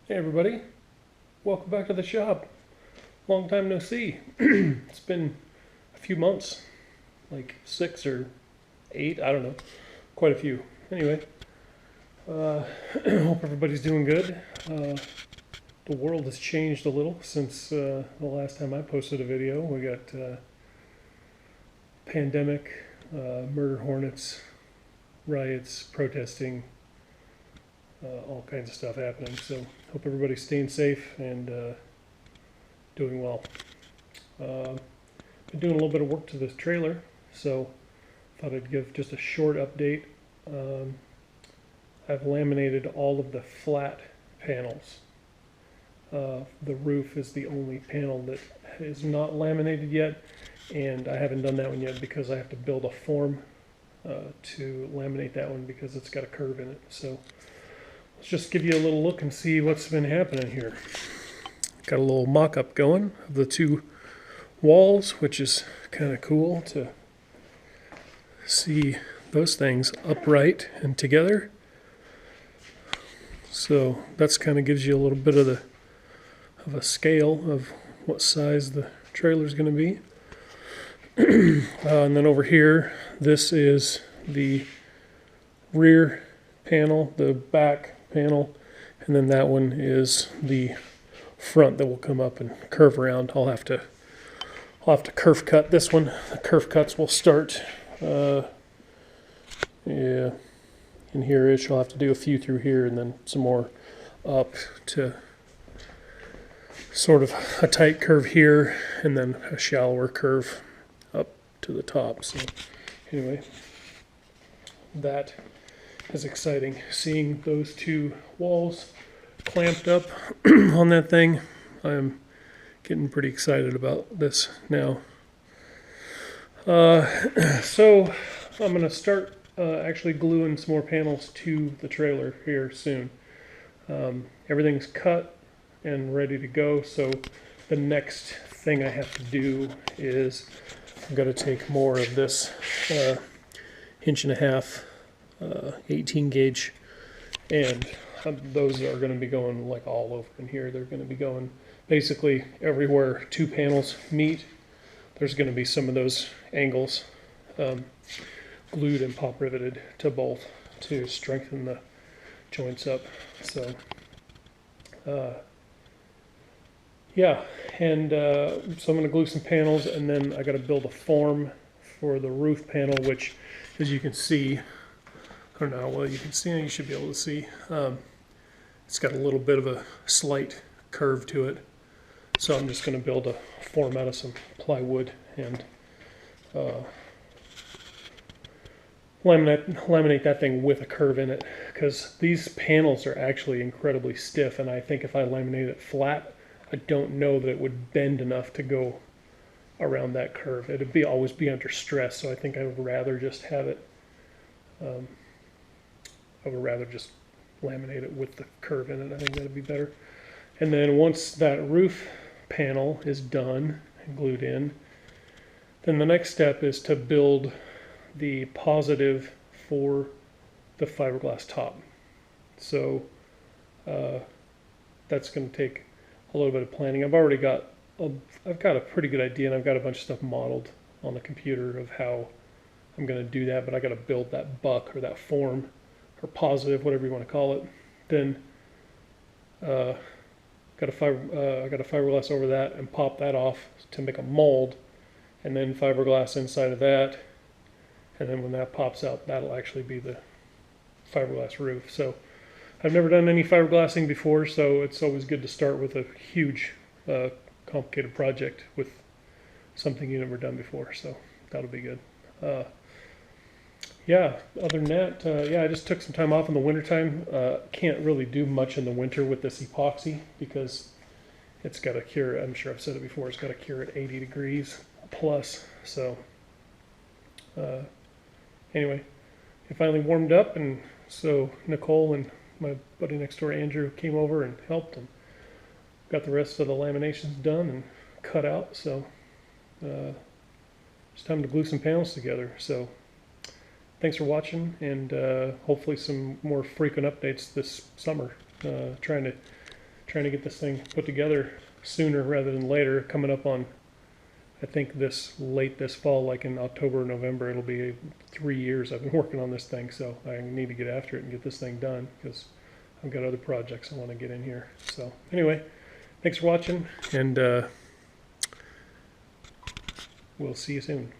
Hey everybody, welcome back to the shop. Long time no see. It's been a few months, like 6 or 8, I don't know, quite a few. Anyway, hope everybody's doing good. The world has changed a little since the last time I posted a video. We got pandemic, murder hornets, riots, protesting, all kinds of stuff happening. So hope everybody's staying safe and doing well. Been doing a little bit of work to this trailer, so thought I'd give just a short update. I've laminated all of the flat panels. The roof is the only panel that is not laminated yet, and I haven't done that one yet because I have to build a form to laminate that one because it's got a curve in it. So let's just give you a little look and see what's been happening here. Got a little mock-up going of the two walls, which is kind of cool to see those things upright and together. So that's kind of gives you a little bit of a scale of what size the trailer is going to be. And then over here, this is the rear panel, the back panel, and then that one is the front that will come up and curve around. I'll have to curve cut this one. The curve cuts will start in here-ish. I'll have to do a few through here and then some more up to sort of a tight curve here and then a shallower curve up to the top. So anyway, that is exciting. Seeing those two walls clamped up on that thing, I'm getting pretty excited about this now. So I'm going to start actually gluing some more panels to the trailer here soon. Everything's cut and ready to go, so the next thing I have to do is I've got to take more of this 1.5 inch 18 gauge, and those are going to be going like all over in here. They're going to be going basically everywhere two panels meet. There's going to be some of those angles glued and pop riveted to both to strengthen the joints up. So yeah, and so I'm going to glue some panels, and then I got to build a form for the roof panel, which, as you can see, I don't know, well, you can see, you should be able to see, it's got a little bit of a slight curve to it. So I'm just going to build a form out of some plywood and laminate that thing with a curve in it, because these panels are actually incredibly stiff, and I think if I laminate it flat, I don't know that it would bend enough to go around that curve. It'd always be under stress, so I think I would rather just have it, I would rather just laminate it with the curve in it. I think that'd be better. And then once that roof panel is done and glued in, then the next step is to build the positive for the fiberglass top. So that's going to take a little bit of planning. I've already got I've got a pretty good idea, and I've got a bunch of stuff modeled on the computer of how I'm going to do that, but I got to build that buck or that form or positive, whatever you want to call it. Then I got a fiberglass over that and pop that off to make a mold, and then fiberglass inside of that, and then when that pops out, that'll actually be the fiberglass roof. So I've never done any fiberglassing before, so it's always good to start with a huge complicated project with something you've never done before, so that'll be good. Yeah, other than that, yeah, I just took some time off in the wintertime. Can't really do much in the winter with this epoxy because it's got to cure, I'm sure I've said it before, it's got to cure at 80 degrees plus. So anyway, it finally warmed up, and so Nicole and my buddy next door, Andrew, came over and helped, and got the rest of the laminations done and cut out. So it's time to glue some panels together. So thanks for watching, and hopefully some more frequent updates this summer. Trying to get this thing put together sooner rather than later. Coming up on, I think this fall, like in October or November, it'll be 3 years I've been working on this thing. So I need to get after it and get this thing done because I've got other projects I want to get in here. So anyway, thanks for watching, and we'll see you soon.